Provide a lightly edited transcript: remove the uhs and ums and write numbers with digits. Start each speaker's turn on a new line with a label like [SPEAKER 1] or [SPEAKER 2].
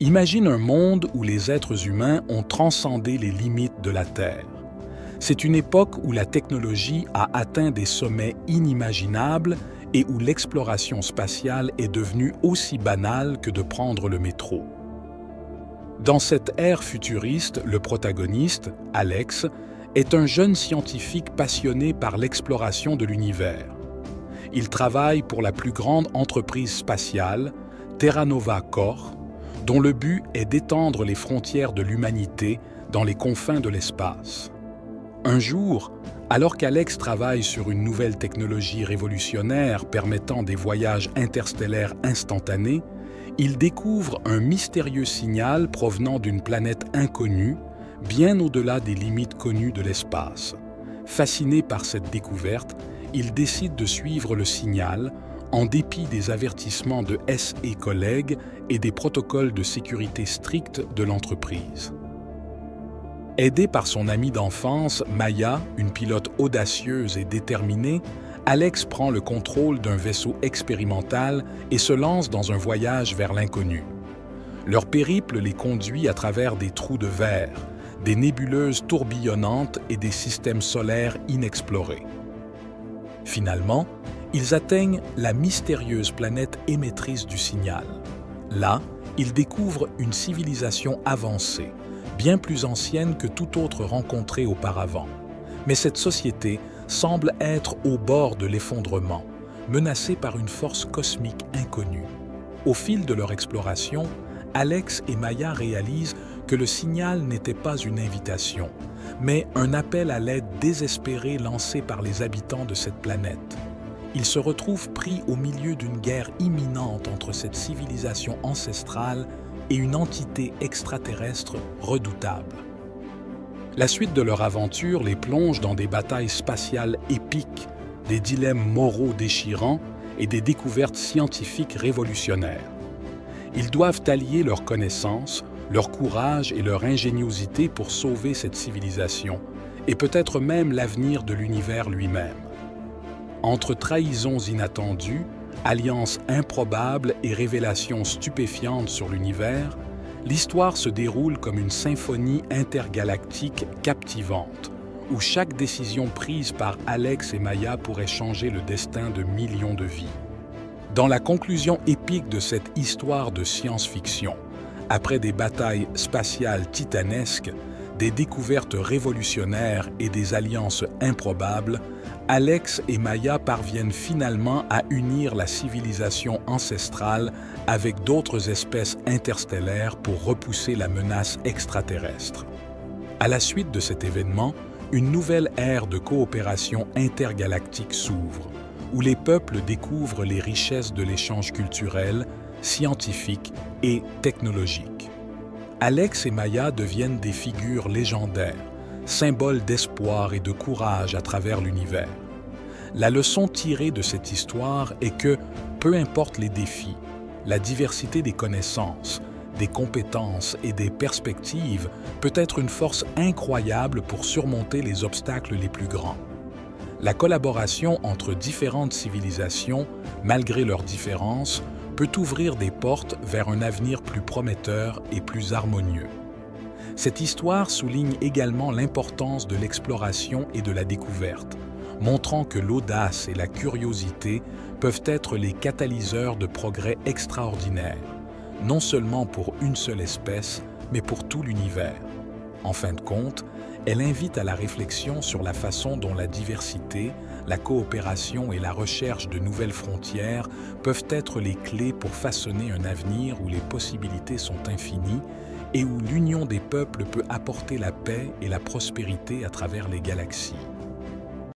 [SPEAKER 1] Imagine un monde où les êtres humains ont transcendé les limites de la Terre. C'est une époque où la technologie a atteint des sommets inimaginables et où l'exploration spatiale est devenue aussi banale que de prendre le métro. Dans cette ère futuriste, le protagoniste, Alex, est un jeune scientifique passionné par l'exploration de l'univers. Il travaille pour la plus grande entreprise spatiale, Terra Nova Corp, dont le but est d'étendre les frontières de l'humanité dans les confins de l'espace. Un jour, alors qu'Alex travaille sur une nouvelle technologie révolutionnaire permettant des voyages interstellaires instantanés, il découvre un mystérieux signal provenant d'une planète inconnue, bien au-delà des limites connues de l'espace. Fasciné par cette découverte, il décide de suivre le signal, en dépit des avertissements de ses collègues et des protocoles de sécurité stricts de l'entreprise. Aidé par son amie d'enfance, Maya, une pilote audacieuse et déterminée, Alex prend le contrôle d'un vaisseau expérimental et se lance dans un voyage vers l'inconnu. Leur périple les conduit à travers des trous de verre, des nébuleuses tourbillonnantes et des systèmes solaires inexplorés. Finalement, ils atteignent la mystérieuse planète émettrice du signal. Là, ils découvrent une civilisation avancée, bien plus ancienne que toute autre rencontrée auparavant. Mais cette société semble être au bord de l'effondrement, menacée par une force cosmique inconnue. Au fil de leur exploration, Alex et Maya réalisent que le signal n'était pas une invitation, mais un appel à l'aide désespéré lancé par les habitants de cette planète. Ils se retrouvent pris au milieu d'une guerre imminente entre cette civilisation ancestrale et une entité extraterrestre redoutable. La suite de leur aventure les plonge dans des batailles spatiales épiques, des dilemmes moraux déchirants et des découvertes scientifiques révolutionnaires. Ils doivent allier leurs connaissances, leur courage et leur ingéniosité pour sauver cette civilisation, et peut-être même l'avenir de l'univers lui-même. Entre trahisons inattendues, alliances improbables et révélations stupéfiantes sur l'univers, l'histoire se déroule comme une symphonie intergalactique captivante, où chaque décision prise par Alex et Maya pourrait changer le destin de millions de vies. Dans la conclusion épique de cette histoire de science-fiction, après des batailles spatiales titanesques, des découvertes révolutionnaires et des alliances improbables, Alex et Maya parviennent finalement à unir la civilisation ancestrale avec d'autres espèces interstellaires pour repousser la menace extraterrestre. À la suite de cet événement, une nouvelle ère de coopération intergalactique s'ouvre, où les peuples découvrent les richesses de l'échange culturel, scientifique et technologique. Alex et Maya deviennent des figures légendaires, symboles d'espoir et de courage à travers l'univers. La leçon tirée de cette histoire est que, peu importe les défis, la diversité des connaissances, des compétences et des perspectives peut être une force incroyable pour surmonter les obstacles les plus grands. La collaboration entre différentes civilisations, malgré leurs différences, peut ouvrir des portes vers un avenir plus prometteur et plus harmonieux. Cette histoire souligne également l'importance de l'exploration et de la découverte, montrant que l'audace et la curiosité peuvent être les catalyseurs de progrès extraordinaires, non seulement pour une seule espèce, mais pour tout l'univers. En fin de compte, elle invite à la réflexion sur la façon dont la diversité, la coopération et la recherche de nouvelles frontières peuvent être les clés pour façonner un avenir où les possibilités sont infinies et où l'union des peuples peut apporter la paix et la prospérité à travers les galaxies.